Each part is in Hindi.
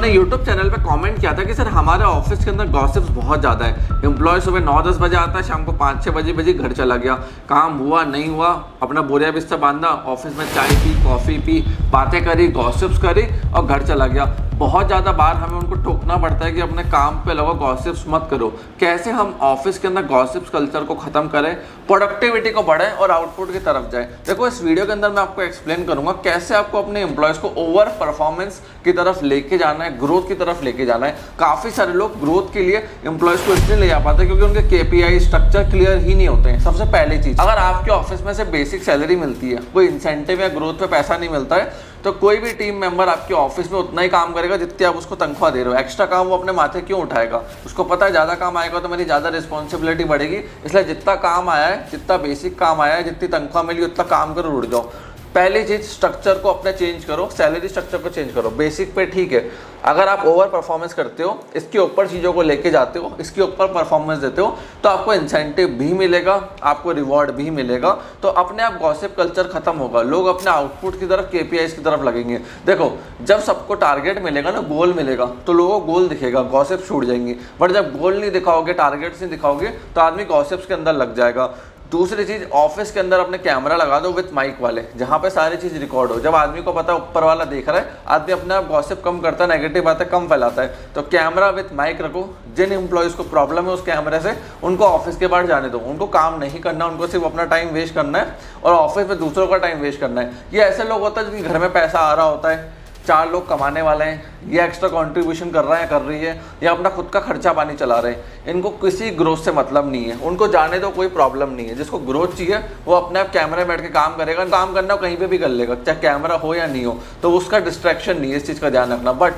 ने YouTube चैनल पे कमेंट किया था कि सर हमारे ऑफिस के अंदर गॉसिप्स बहुत ज़्यादा है। एम्प्लॉय सुबह 9-10 बजे आता है, शाम को 5-6 बजे घर चला गया, काम हुआ नहीं हुआ, अपना बोरिया बिस्तर बांधा, ऑफिस में चाय पी, कॉफ़ी पी, बातें करी, गॉसिप्स करी और घर चला गया। बहुत ज़्यादा बार हमें उनको टोकना पड़ता है कि अपने काम पे लगो, गॉसिप्स मत करो। कैसे हम ऑफिस के अंदर गॉसिप्स कल्चर को ख़त्म करें, प्रोडक्टिविटी को बढ़ाएं और आउटपुट की तरफ जाएं। देखो इस वीडियो के अंदर मैं आपको एक्सप्लेन करूंगा कैसे आपको अपने एम्प्लॉयज़ को ओवर परफॉर्मेंस की तरफ लेके जाना है, ग्रोथ की तरफ लेके जाना है। काफ़ी सारे लोग ग्रोथ के लिए एम्प्लॉयज़ को इसलिए ले जा पाते हैं क्योंकि उनके KPI स्ट्रक्चर क्लियर ही नहीं होते हैं। सबसे पहली चीज़, अगर आपके ऑफिस में से बेसिक सैलरी मिलती है, कोई इंसेंटिव या ग्रोथ पे पैसा नहीं मिलता है, तो कोई भी टीम मेंबर आपके ऑफिस में उतना ही काम करेगा जितनी आप उसको तनख्वाह दे रहे हो। एक्स्ट्रा काम वो अपने माथे क्यों उठाएगा? उसको पता है ज़्यादा काम आएगा तो मेरी ज़्यादा रिस्पॉन्सिबिलिटी बढ़ेगी, इसलिए जितना काम आया है, जितना बेसिक काम आया है, जितनी तनख्वाह मिली उतना काम करो, उड़ जाओ। पहली चीज़, स्ट्रक्चर को अपने चेंज करो, सैलरी स्ट्रक्चर को चेंज करो। बेसिक पे ठीक है, अगर आप ओवर परफॉर्मेंस करते हो, इसके ऊपर चीज़ों को लेके जाते हो, इसके ऊपर परफॉर्मेंस देते हो, तो आपको इंसेंटिव भी मिलेगा, आपको रिवॉर्ड भी मिलेगा। तो अपने आप गॉसिप कल्चर खत्म होगा, लोग अपने आउटपुट की तरफ, KPIs की तरफ लगेंगे। देखो जब सबको टारगेट मिलेगा ना, गोल मिलेगा, तो लोगों को गोल दिखेगा, गॉसिप छूट जाएंगी। बट जब गोल नहीं दिखाओगे, टारगेट्स नहीं दिखाओगे, तो आदमी गॉसिप्स के अंदर लग जाएगा। दूसरी चीज़, ऑफिस के अंदर अपने कैमरा लगा दो विथ माइक वाले, जहाँ पे सारी चीज़ रिकॉर्ड हो। जब आदमी को पता है ऊपर वाला देख रहा है, आदमी अपने आप गॉसिप कम करता है, नेगेटिव बातें कम फैलाता है। तो कैमरा विथ माइक रखो। जिन एम्प्लॉयज़ को प्रॉब्लम है उस कैमरे से, उनको ऑफिस के बाहर जाने दो। उनको काम नहीं करना, उनको सिर्फ अपना टाइम वेस्ट करना है और ऑफिस में दूसरों का टाइम वेस्ट करना है। ये ऐसे लोग होता है जिनके घर में पैसा आ रहा होता है, 4 लोग कमाने वाले हैं, ये एक्स्ट्रा कंट्रीब्यूशन कर रहा है, कर रही है, या अपना खुद का खर्चा पानी चला रहे हैं। इनको किसी ग्रोथ से मतलब नहीं है, उनको जाने दो, कोई प्रॉब्लम नहीं है। जिसको ग्रोथ चाहिए वो अपने आप कैमरे में बैठ के काम करेगा, काम करना कहीं पे भी कर लेगा, चाहे कैमरा हो या नहीं हो, तो उसका डिस्ट्रैक्शन नहीं है। इस चीज़ का ध्यान रखना। बट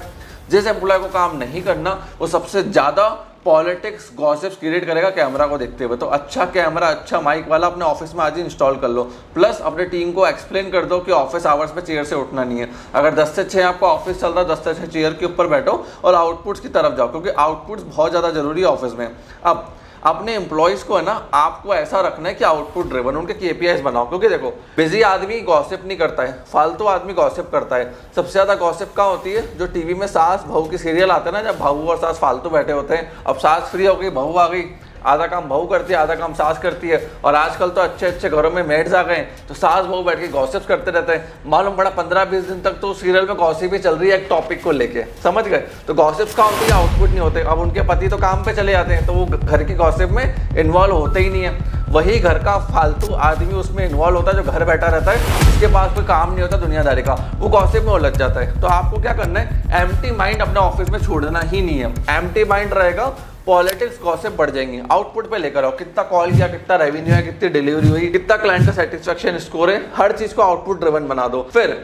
जिस एम्प्लॉय को काम नहीं करना, वो सबसे ज़्यादा पॉलिटिक्स गॉसिप्स क्रिएट करेगा कैमरा को देखते हुए। तो अच्छा कैमरा, अच्छा माइक वाला अपने ऑफिस में आज ही इंस्टॉल कर लो। प्लस अपने टीम को एक्सप्लेन कर दो कि ऑफिस आवर्स में चेयर से उठना नहीं है। अगर 10 से 6 आपका ऑफिस चल रहा है, 10 से 6 चेयर के ऊपर बैठो और आउटपुट्स की तरफ जाओ, क्योंकि आउटपुट्स बहुत ज़्यादा जरूरी है ऑफिस में। अब अपने एम्प्लॉयज़ को है ना, आपको ऐसा रखना है कि आउटपुट ड्रिवन, उनके KPIs बनाओ। क्योंकि देखो बिजी आदमी गॉसिप नहीं करता है, फालतू आदमी गॉसिप करता है। सबसे ज़्यादा गॉसिप कहाँ होती है? जो टीवी में सास बहू की सीरियल आते हैं ना, जब बहू और सास फालतू बैठे होते हैं। अब सास फ्री हो गई, बहू आ गई, आधा काम बहू करती है, आधा काम सास करती है। और आजकल तो अच्छे अच्छे घरों में मेड्स आ गए, तो सास बहू बैठ के गॉसिप्स करते रहते हैं। मालूम पड़ा 15-20 दिन तक तो सीरियल में गॉसिप ही चल रही है एक टॉपिक को लेके, समझ गए? तो गॉसिप्स का होती है, आउटपुट नहीं होते। अब उनके पति तो काम पे चले जाते हैं, तो वो घर की गॉसिप में इन्वॉल्व होते ही नहीं है। वही घर का फालतू आदमी उसमें इन्वॉल्व होता है, जो घर बैठा रहता है, जिसके पास कोई काम नहीं होता दुनियादारी का, वो गॉसिप में उलझ जाता है। तो आपको क्या करना है? एम्प्टी माइंड अपने ऑफिस में छोड़ना ही नहीं है। एम्प्टी माइंड रहेगा, पॉलिटिक्स गॉसिप बढ़ जाएंगे। आउटपुट पे लेकर आओ, कितना कॉल किया, कितना रेवेन्यू है, कितनी डिलीवरी हुई, कितना क्लाइंट का सेटिस्फेक्शन स्कोर है, हर चीज को आउटपुट ड्रिवन बना दो। फिर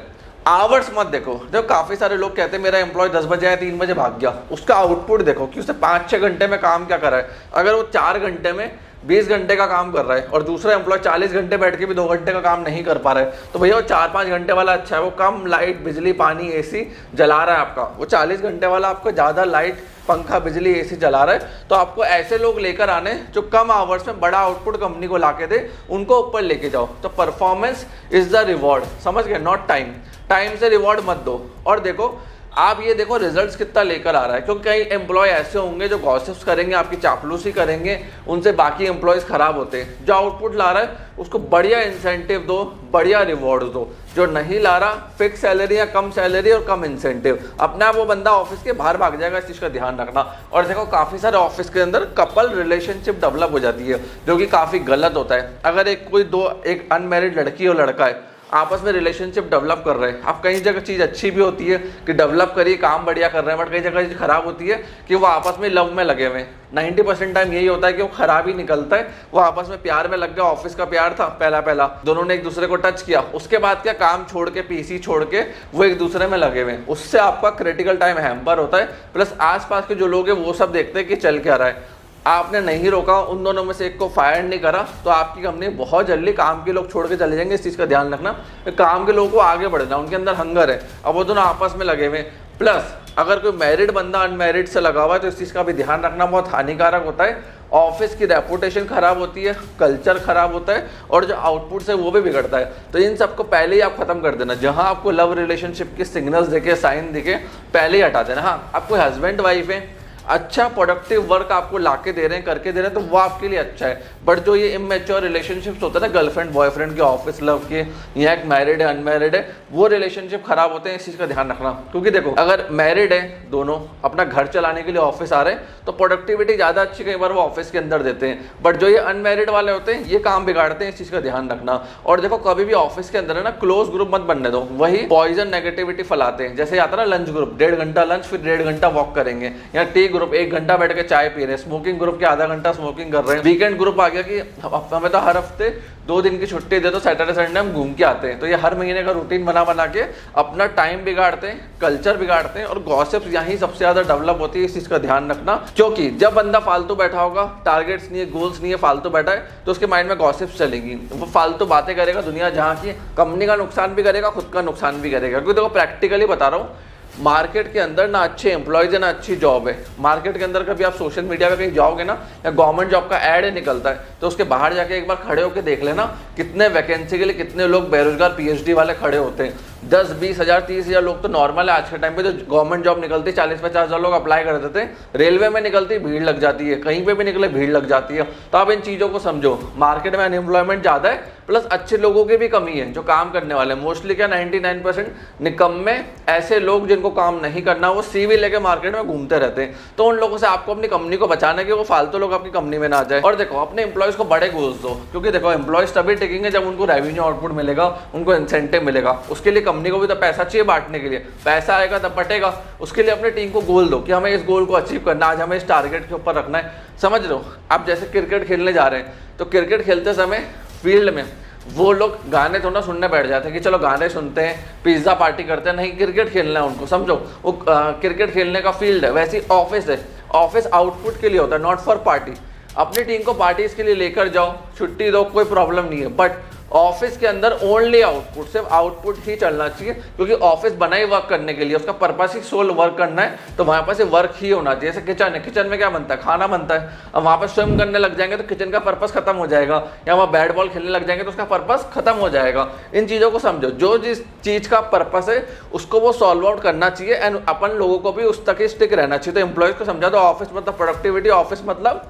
आवर्स मत देखो। जब काफी सारे लोग कहते हैं मेरा एम्प्लॉय 10 बजे आया, 3 बजे भाग गया, उसका आउटपुट देखो कि उसने 5-6 घंटे में काम क्या करा है। अगर वो 4 घंटे में 20 घंटे का काम कर रहा है और दूसरा एम्प्लॉय 40 घंटे बैठ के भी 2 घंटे का काम नहीं कर पा रहा है, तो भैया वो 4-5 घंटे वाला अच्छा है, वो कम लाइट, बिजली, पानी, AC जला रहा है आपका। वो 40 घंटे वाला आपको ज़्यादा लाइट, पंखा, बिजली, AC जला रहा है। तो आपको ऐसे लोग लेकर आने जो कम आवर्स में बड़ा आउटपुट कंपनी को ला के दे, उनको ऊपर लेके जाओ। तो परफॉर्मेंस इज द रिवॉर्ड, समझ गए? Not time. टाइम से रिवॉर्ड मत दो। और देखो आप ये देखो रिजल्ट्स कितना लेकर आ रहा है, क्योंकि कई एम्प्लॉय ऐसे होंगे जो गॉसिप्स करेंगे, आपकी चापलूसी करेंगे, उनसे बाकी एम्प्लॉयज़ खराब होते हैं। जो आउटपुट ला रहा है उसको बढ़िया इंसेंटिव दो, बढ़िया रिवॉर्ड दो। जो नहीं ला रहा, फिक्स सैलरी या कम सैलरी और कम इंसेंटिव, अपना वो बंदा ऑफिस के बाहर भाग जाएगा। इस चीज़ का ध्यान रखना। और देखो काफ़ी सारे ऑफिस के अंदर कपल रिलेशनशिप डेवलप हो जाती है, जो कि काफ़ी गलत होता है। अगर एक अनमैरिड लड़की और लड़का है, आपस में रिलेशनशिप डेवलप कर रहे हैं। अब कई जगह चीज़ अच्छी भी होती है कि डेवलप करिए, काम बढ़िया कर रहे हैं, बट कई जगह चीज़ खराब होती है कि वो आपस में लव में लगे हुए हैं। 90% टाइम यही होता है कि वो खराब ही निकलता है। वो आपस में प्यार में लग गया, ऑफिस का प्यार था पहला दोनों ने एक दूसरे को टच किया, उसके बाद क्या काम छोड़ के, PC छोड़ के वो एक दूसरे में लगे हुए हैं। उससे आपका क्रिटिकल टाइम हैम्पर होता है। प्लस आसपास के जो लोग हैं वो सब देखते हैं कि चल क्या रहा है। आपने नहीं रोका, उन दोनों में से एक को फायर नहीं करा, तो आपकी कंपनी बहुत जल्दी काम के लोग छोड़ के चले जाएंगे। इस चीज़ का ध्यान रखना। काम के लोगों को आगे बढ़ना, उनके अंदर हंगर है। अब वो दोनों आपस में लगे हुए, प्लस अगर कोई मैरिड बंदा अनमैरिड से लगा हुआ है तो इस चीज़ का भी ध्यान रखना बहुत हानिकारक होता है। ऑफिस की रेपुटेशन खराब होती है, कल्चर खराब होता है और जो आउटपुट है वो भी बिगड़ता है। तो इन सबको पहले ही आप खत्म कर देना। जहां आपको लव रिलेशनशिप के सिग्नल्स दिखे, साइन दिखे, पहले ही हटा देना। हाँ, आप कोई हस्बैंड वाइफ है, अच्छा प्रोडक्टिव वर्क आपको लाके दे रहे हैं, करके दे रहे हैं, तो वो आपके लिए अच्छा है। बट जो ये इमेच्योर रिलेशनशिप्स होते हैं ना, गर्लफ्रेंड बॉयफ्रेंड के, ऑफिस लव के, या एक मैरिड है अनमैरिड है, वो रिलेशनशिप खराब होते हैं। इस चीज़ का ध्यान रखना। क्योंकि देखो, अगर मैरिड है, दोनों अपना घर चलाने के लिए ऑफिस आ रहे हैं, तो प्रोडक्टिविटी ज़्यादा अच्छी कई बार वो ऑफिस के अंदर देते हैं। बट जो ये अनमैरिड वाले होते हैं, ये काम बिगाड़ते हैं। इस चीज़ का ध्यान रखना। और देखो, कभी भी ऑफिस के अंदर है ना, क्लोज ग्रुप मत बनने दो, वही पॉइजन नेगेटिविटी फैलाते हैं। जैसे आता है ना लंच ग्रुप, 1.5 घंटा लंच, फिर 1.5 घंटा वॉक करेंगे, या टी ग्रुप 1 घंटा बैठ के चाय पी रहे हैं, स्मोकिंग ग्रुप के आधा घंटा स्मोकिंग कर रहे हैं, वीकेंड ग्रुप आ गया कि हमें तो हर हफ्ते 2 दिन की छुट्टी दे दो, सैटरडे संडे हम घूम के आते हैं। तो ये हर महीने का रूटीन बना बना के अपना टाइम बिगाड़ते हैं, कल्चर बिगाड़ते हैं, और गॉसिप्स यहीं सबसे ज्यादा डेवलप होती है। इस चीज का ध्यान रखना। क्योंकि जब बंदा फालतू बैठा होगा, टारगेट्स नहीं है, गोल्स नहीं है, फालतू बैठा है, तो उसके माइंड में गॉसिप्स चलेंगी, वो फालतू बातें करेगा दुनिया जहां की, कंपनी का नुकसान भी करेगा, खुद का नुकसान भी करेगा। क्योंकि देखो, प्रैक्टिकली बता रहा हूँ, मार्केट के अंदर ना अच्छे एम्प्लॉयज है ना अच्छी जॉब है। मार्केट के अंदर कभी आप सोशल मीडिया पे कहीं जाओगे ना, या गवर्नमेंट जॉब का ऐड निकलता है, तो उसके बाहर जाके एक बार खड़े होकर देख लेना, कितने वैकेंसी के लिए कितने लोग बेरोजगार पीएचडी वाले खड़े होते हैं। 10-20 हज़ार 30 हज़ार लोग तो नॉर्मल है। आज के टाइम पे जो गवर्नमेंट जॉब निकलती है, 40-50 हज़ार लोग अप्लाई कर देते हैं। रेलवे में निकलती भीड़ लग जाती है, कहीं पे भी निकले भीड़ लग जाती है। तो आप इन चीज़ों को समझो। मार्केट में अनएम्प्लॉयमेंट ज़्यादा है, प्लस अच्छे लोगों की भी कमी है जो काम करने वाले। मोस्टली क्या, 99% निकम्मे ऐसे लोग जिनको काम नहीं करना, वो सीवी लेके मार्केट में घूमते रहते हैं। तो उन लोगों से आपको अपनी कंपनी को बचाना कि वो फालतू लोग आपकी कंपनी में ना जाए। और देखो, अपने एम्प्लॉयज को बड़े गोल्स दो। क्योंकि देखो, एम्प्लॉयज तभी टिकेंगे जब उनको रेवेन्यू आउटपुट मिलेगा, उनको इंसेंटिव मिलेगा। उसके लिए कंपनी को भी तो पैसा चाहिए बांटने के लिए, पैसा आएगा तब बटेगा। उसके लिए अपनी टीम को गोल दो कि हमें इस गोल को अचीव करना, आज हमें इस टारगेट के ऊपर रखना है। समझ लो, आप जैसे क्रिकेट खेलने जा रहे हैं, तो क्रिकेट खेलते समय फील्ड में वो लोग गाने थोड़ा सुनने बैठ जाते हैं कि चलो गाने सुनते हैं, पिज्जा पार्टी करते हैं। नहीं, क्रिकेट खेलना है उनको, समझो। वो क्रिकेट खेलने का फील्ड है, वैसे ऑफिस है। ऑफिस आउटपुट के लिए होता है, नॉट फॉर पार्टी। अपनी टीम को पार्टीज के लिए लेकर जाओ, छुट्टी दो, कोई प्रॉब्लम नहीं है। बट ऑफिस के अंदर ओनली आउटपुट, सिर्फ आउटपुट ही चलना चाहिए। क्योंकि ऑफिस बना ही वर्क करने के लिए, उसका पर्पस ही सोल वर्क करना है। तो वहां पर से वर्क ही होना चाहिए। जैसे किचन है, किचन में क्या बनता है, खाना बनता है। अब वहां पर स्विम करने लग जाएंगे तो किचन का पर्पस खत्म हो जाएगा, या वहां बैट बॉल खेलने लग जाएंगे तो उसका पर्पस खत्म हो जाएगा। इन चीजों को समझो। जो जिस चीज का पर्पस है उसको वो सॉल्व आउट करना चाहिए, एंड अपन लोगों को भी उस तक ही स्टिक रहना चाहिए। तो एम्प्लॉयज को समझा दो, ऑफिस मतलब प्रोडक्टिविटी, ऑफिस मतलब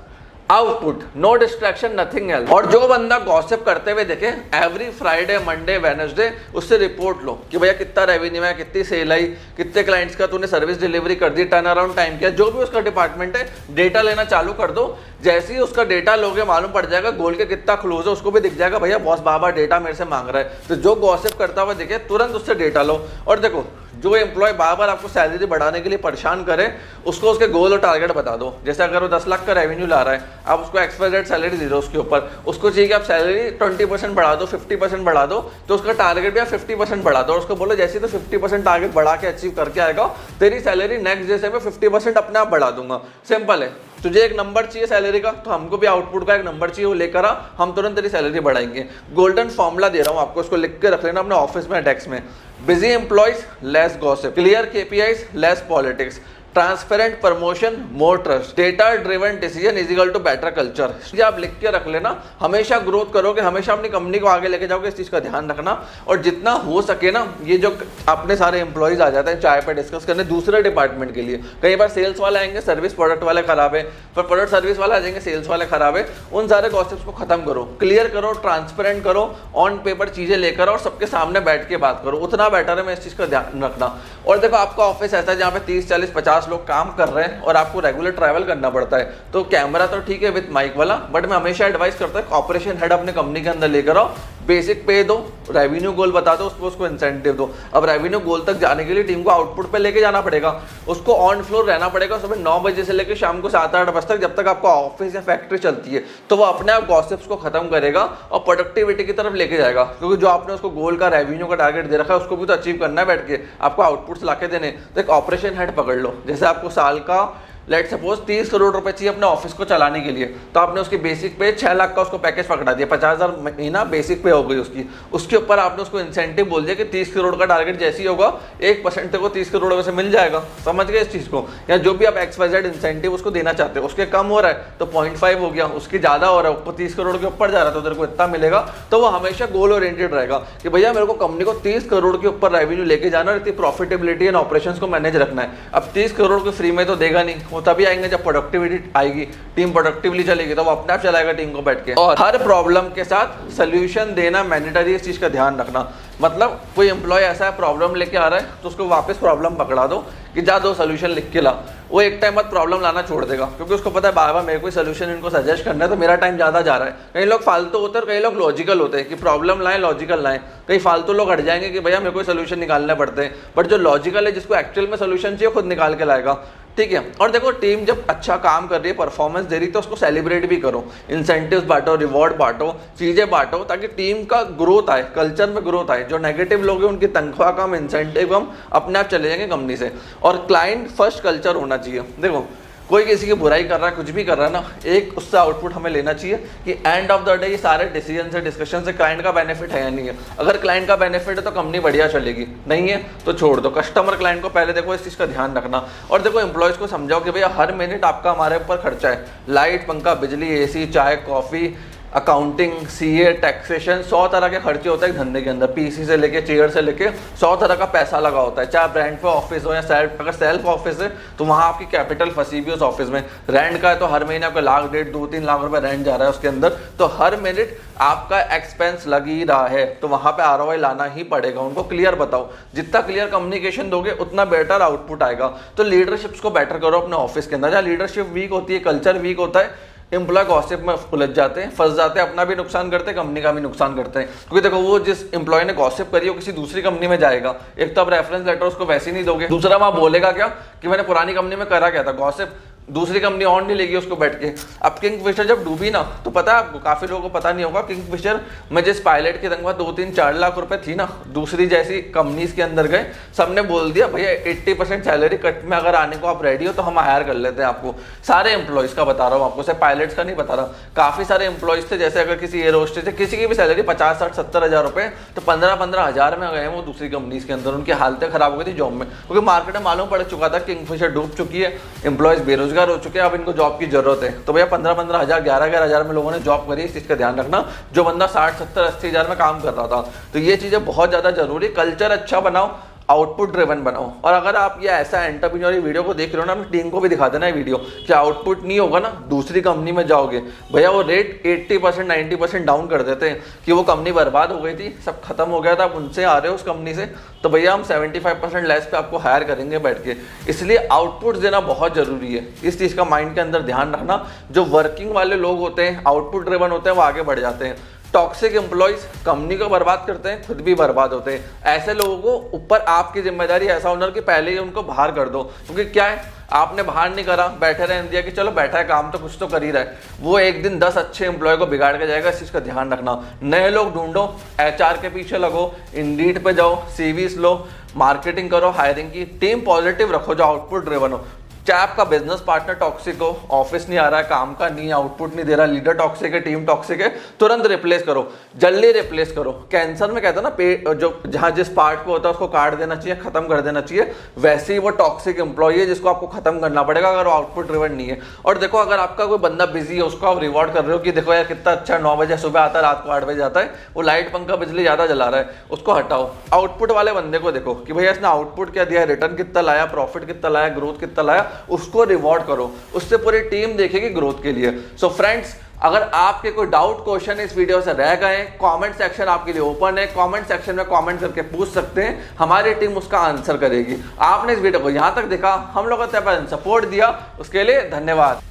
output, no distraction, nothing else. और जो बंदा गॉसिप करते हुए देखे, एवरी फ्राइडे, मंडे, वेडनेसडे उससे रिपोर्ट लो कि भैया कितना रेवेन्यू है, कितनी सेल आई, कितने क्लाइंट्स का तूने सर्विस डिलीवरी कर दी, टर्न अराउंड टाइम किया, जो भी उसका डिपार्टमेंट है, डेटा लेना चालू कर दो। जैसे ही उसका डेटा लोगे, मालूम पड़ जाएगा गोल के कितना क्लोज है, उसको भी दिख जाएगा भैया बॉस बाबा डेटा मेरे से मांग रहा है। तो जो गॉसिप करता हुआ दिखे, तुरंत उससे डेटा लो। और देखो, जो एम्प्लॉय बार बार आपको सैलरी बढ़ाने के लिए परेशान करे, उसको उसके गोल और टारगेट बता दो। जैसे अगर वो 10 लाख का रेवेन्यू ला रहा है, आप उसको एक्सपायर्ड सैलरी दे दो उसके ऊपर। उसको चाहिए कि आप सैलरी 20% बढ़ा दो, 50% बढ़ा दो, तो उसका टारगेट भी आप 50% बढ़ा दो। और उसको बोलो जैसे तो 50% टारगेट बढ़ा के अचीव करके आएगा, तेरी सैलरी नेक्स्ट डे से मैं 50% अपने आप बढ़ा दूंगा। सिंपल है। तुझे एक नंबर चाहिए सैलरी का, तो हमको भी आउटपुट का एक नंबर चाहिए, वो लेकर आ, हम तुरंत तेरी सैलरी बढ़ाएंगे। गोल्डन फॉर्मूला दे रहा हूं आपको, इसको लिख के रख लेना अपने ऑफिस में, डेस्क में। Busy employees, less gossip, clear KPIs, less politics, transparent promotion, more trust, data driven decision is equal to better culture. ये आप लिख के रख लेना। हमेशा ग्रोथ करोगे, हमेशा अपनी कंपनी को आगे लेके जाओगे, इस चीज का ध्यान रखना। और जितना हो सके ना, ये जो अपने सारे एम्प्लॉयज आ जाते हैं चाय पे डिस्कस करने दूसरे डिपार्टमेंट के लिए, कई बार सेल्स वाले आएंगे, सर्विस प्रोडक्ट वाले खराब है, फिर प्रोडक्ट सर्विस वाले आ जाएंगे, सेल्स वाले खराब है। उन सारे गॉसिप्स को खत्म करो, क्लियर करो, ट्रांसपेरेंट करो, ऑन पेपर चीजें लेकर और सबके सामने बैठ के बात करो, उतना बेटर है। मैं इस चीज का ध्यान रखना। और देखो, आपका ऑफिस ऐसा है जहाँ पे 30, 40, 50 लोग काम कर रहे हैं और आपको रेगुलर ट्रैवल करना पड़ता है, तो कैमरा तो ठीक है विद माइक वाला, बट मैं हमेशा एडवाइस करता हूँ ऑपरेशन हेड अपने कंपनी के अंदर लेकर आओ, बेसिक पे दो, रेवेन्यू गोल बता दो, उसको इंसेंटिव दो। अब रेवेन्यू गोल तक जाने के लिए टीम को आउटपुट पे लेके जाना पड़ेगा, उसको ऑन फ्लोर रहना पड़ेगा सुबह 9 बजे से लेकर शाम को 7-8 बजे तक, जब तक आपका ऑफिस या फैक्ट्री चलती है। तो वो अपने आप गॉसिप्स को खत्म करेगा और प्रोडक्टिविटी की तरफ लेके जाएगा। क्योंकि जो आपने उसको गोल का, रेवेन्यू का टारगेट दे रखा है, उसको भी तो अचीव करना है बैठ के, आपको आउटपुट्स लाके देने। तो एक ऑपरेशन हेड पकड़ लो, जैसे आपको साल का लेट सपोज 30 करोड़ रुपए चाहिए अपने ऑफिस को चलाने के लिए, तो आपने उसकी बेसिक पे 6 लाख का उसको पैकेज पकड़ा दिया, 50,000 महीना बेसिक पे हो गई उसकी। उसके ऊपर आपने उसको इंसेंटिव बोल दिया कि 30 करोड़ का टारगेट जैसे ही होगा 1% को 30 करोड़ में से मिल जाएगा। समझ गए इस चीज को? या जो भी आप XYZ इंसेंटिव उसको देना चाहते हो, उसके कम हो रहा है तो 0.5 हो गया, उसकी ज्यादा हो रहा है ऊपर 30 करोड़ के ऊपर जा रहा है तो तेरे को इतना मिलेगा। तो वो हमेशा गोल ओरिएंटेड रहेगा कि भैया मेरे को कंपनी को 30 करोड़ के ऊपर रेवेन्यू लेके जाना, इतनी प्रॉफिटेबिलिटी एंड ऑपरेशंस को मैनेज रखना है। अब 30 करोड़ को फ्री में तो देगा नहीं, वो तभी आएंगे जब प्रोडक्टिविटी आएगी, टीम प्रोडक्टिवली चलेगी, तो वो अपने आप चलाएगा टीम को बैठ के। और हर प्रॉब्लम के साथ सोल्यूशन देना मैंडेटरी, इस चीज का ध्यान रखना। मतलब कोई एम्प्लॉय ऐसा है प्रॉब्लम लेके आ रहा है तो उसको वापस प्रॉब्लम पकड़ा दो कि जा दो सोल्यूशन लिख के ला। वो एक टाइम बाद प्रॉब्लम लाना छोड़ देगा, क्योंकि उसको पता है बार बार मेरे को सोल्यूशन इनको सजेस्ट करना है तो मेरा टाइम ज़्यादा जा रहा है। कई लोग फालतू होते हैं और कई लोग लॉजिकल होते हैं कि प्रॉब्लम लाएं लॉजिकल लाएं। कई फालतू लोग हट जाएंगे कि भैया मेरे को सोल्यूशन निकालने पड़ते हैं, बट जो लॉजिकल है जिसको एक्चुअल में सोल्यूशन चाहिए खुद निकाल के लाएगा। ठीक है। और देखो टीम जब अच्छा काम कर रही है, परफॉर्मेंस दे रही है, तो उसको सेलिब्रेट भी करो, इंसेंटिव्स बांटो, रिवॉर्ड बांटो, चीजें बांटो, ताकि टीम का ग्रोथ आए, कल्चर में ग्रोथ आए। जो नेगेटिव लोग हैं उनकी तनख्वाह कम, इंसेंटिव कम, अपने आप चले जाएंगे कंपनी से। और क्लाइंट फर्स्ट कल्चर होना चाहिए। देखो कोई किसी की बुराई कर रहा है, कुछ भी कर रहा है ना, एक उससे आउटपुट हमें लेना चाहिए कि एंड ऑफ द डे ये सारे डिसीजन से, डिस्कशन से क्लाइंट का बेनिफिट है या नहीं है। अगर क्लाइंट का बेनिफिट है तो कंपनी बढ़िया चलेगी, नहीं है तो छोड़ दो। कस्टमर क्लाइंट को पहले देखो, इस चीज़ का ध्यान रखना। और देखो एम्प्लॉयज़ को समझाओ कि भैया हर मिनट आपका हमारे ऊपर खर्चा है, लाइट, पंखा, बिजली, AC, चाय, कॉफ़ी, अकाउंटिंग, CA, टैक्सेशन, 100 तरह के खर्चे होते हैं धंधे के अंदर। PC से लेके चेयर से लेके 100 तरह का पैसा लगा होता है। चाहे ब्रांड पे ऑफिस हो या अगर सेल्फ ऑफिस है तो वहाँ आपकी कैपिटल फंसी हुई उस ऑफिस में। रेंट का है तो हर महीने आपका 1 लाख, 1.5, 2-3 लाख रुपए रेंट जा रहा है उसके अंदर, तो हर मिनट आपका एक्सपेंस लग ही रहा है, तो वहाँ पे ROI लाना ही पड़ेगा। उनको क्लियर बताओ, जितना क्लियर कम्युनिकेशन दोगे उतना बेटर आउटपुट आएगा। तो लीडरशिप्स को बेटर करो अपने ऑफिस के अंदर। जहाँ लीडरशिप वीक होती है, कल्चर वीक होता है, एम्प्लॉय गॉसिप में उलझ जाते हैं, फंस जाते हैं, अपना भी नुकसान करते हैं, कंपनी का भी नुकसान करते हैं। क्योंकि देखो वो जिस एम्प्लॉय ने गॉसिप करी वो किसी दूसरी कंपनी में जाएगा, एक तो आप रेफरेंस लेटर उसको वैसे ही नहीं दोगे, दूसरा वहाँ बोलेगा क्या कि मैंने पुरानी कंपनी में करा क्या था, गॉसिप, दूसरी कंपनी ऑन नहीं लेगी उसको बैठ के। अब किंगफिशर जब डूबी ना, तो पता है आपको, काफी लोगों को पता नहीं होगा, किंगफिशर में जिस पायलट की तनख्वाह 2-3-4 लाख रुपए थी ना, दूसरी जैसी कंपनीज के अंदर गए, सबने बोल दिया भैया 80% सैलरी कट में अगर आने को आप रेडी हो तो हम हायर कर लेते हैं आपको। सारे एम्प्लॉयज का बता रहा हूँ आपको, सिर्फ पायलट्स का नहीं बता रहा। काफी सारे एम्प्लॉयज थे, जैसे अगर किसी एयर होस्टेस है, किसी की भी सैलरी 50-60-70 हज़ार रुपए, तो 15-15 हज़ार में गए वो दूसरी कंपनीज के अंदर। उनकी हालतें खराब हो गई थी जॉब में, क्योंकि मार्केट में मालूम पड़ चुका था किंगफिशर डूब चुकी है, एम्प्लॉयज बेरोजगार हो चुके हैं, अब इनको जॉब की जरूरत है। तो भैया 15-15 हज़ार, 11-11 हज़ार में लोगों ने जॉब करी। इस चीज का ध्यान रखना, जो बंदा 60-70-80 हज़ार में काम कर रहा था। तो ये चीजें बहुत ज्यादा जरूरी। कल्चर अच्छा बनाओ, आउटपुट ड्रिवन बनाओ। और अगर आप ये ऐसा एंटरप्रेन्योर वीडियो को देख रहे हो ना, अपनी टीम को भी दिखा देना ये वीडियो कि आउटपुट नहीं होगा ना, दूसरी कंपनी में जाओगे, भैया वो रेट 80% 90% डाउन कर देते हैं कि वो कंपनी बर्बाद हो गई थी, सब खत्म हो गया था, आप उनसे आ रहे हो उस कंपनी से, तो भैया हम 75% लेस पे आपको हायर करेंगे बैठ के। इसलिए आउटपुट देना बहुत जरूरी है, इस चीज का माइंड के अंदर ध्यान रखना। जो वर्किंग वाले लोग होते हैं, आउटपुट ड्रिवन होते हैं, वो आगे बढ़ जाते हैं। टॉक्सिक एम्प्लॉयज कंपनी को बर्बाद करते हैं, खुद भी बर्बाद होते हैं। ऐसे लोगों को ऊपर आपकी जिम्मेदारी ऐसा ओनर कि पहले ही उनको बाहर कर दो, क्योंकि क्या है, आपने बाहर नहीं करा, बैठे रहने दिया कि चलो बैठा है, काम तो कुछ तो कर ही रहा है, वो एक दिन 10 अच्छे एम्प्लॉय को बिगाड़ के जाएगा। इस चीज का ध्यान रखना। नए लोग ढूंढो, HR के पीछे लगो, इंडीड पे जाओ, CVs लो, मार्केटिंग करो, हायरिंग की, टीम पॉजिटिव रखो जो आउटपुट ड्रिवन हो। चाहे आपका बिजनेस पार्टनर टॉक्सिक हो, ऑफिस नहीं आ रहा है, काम का नहीं, आउटपुट नहीं दे रहा, लीडर टॉक्सिक है, टीम टॉक्सिक है, तुरंत रिप्लेस करो, जल्दी रिप्लेस करो। कैंसर में कहते हैं ना, पे जो जहां जिस पार्ट पे होता है उसको काट देना चाहिए, खत्म कर देना चाहिए। वैसे ही वो टॉक्सिक एम्प्लॉय है जिसको आपको खत्म करना पड़ेगा अगर वो आउटपुट ड्रिवन नहीं है। और देखो अगर आपका कोई बंदा बिजी है, उसको आप रिवॉर्ड कर रहे हो कि देखो यार कितना अच्छा, 9 बजे सुबह आता है, रात को 8 बजे आता है, वो लाइट, पंखा, बिजली ज्यादा जला रहा है, उसको हटाओ। आउटपुट वाले बंदे को देखो कि भैया इसने आउटपुट क्या दिया, रिटर्न कितना लाया, प्रॉफिट कितना लाया, ग्रोथ कितना लाया, उसको रिवॉर्ड करो। उससे पूरी टीम देखेगी ग्रोथ के लिए। सो फ्रेंड्स, अगर आपके कोई डाउट, क्वेश्चन इस वीडियो से रह गए, कमेंट सेक्शन आपके लिए ओपन है, कमेंट सेक्शन में कमेंट करके पूछ सकते हैं, हमारी टीम उसका आंसर करेगी। आपने इस वीडियो को यहां तक देखा, हम लोगों को सपोर्ट दिया, उसके लिए धन्यवाद।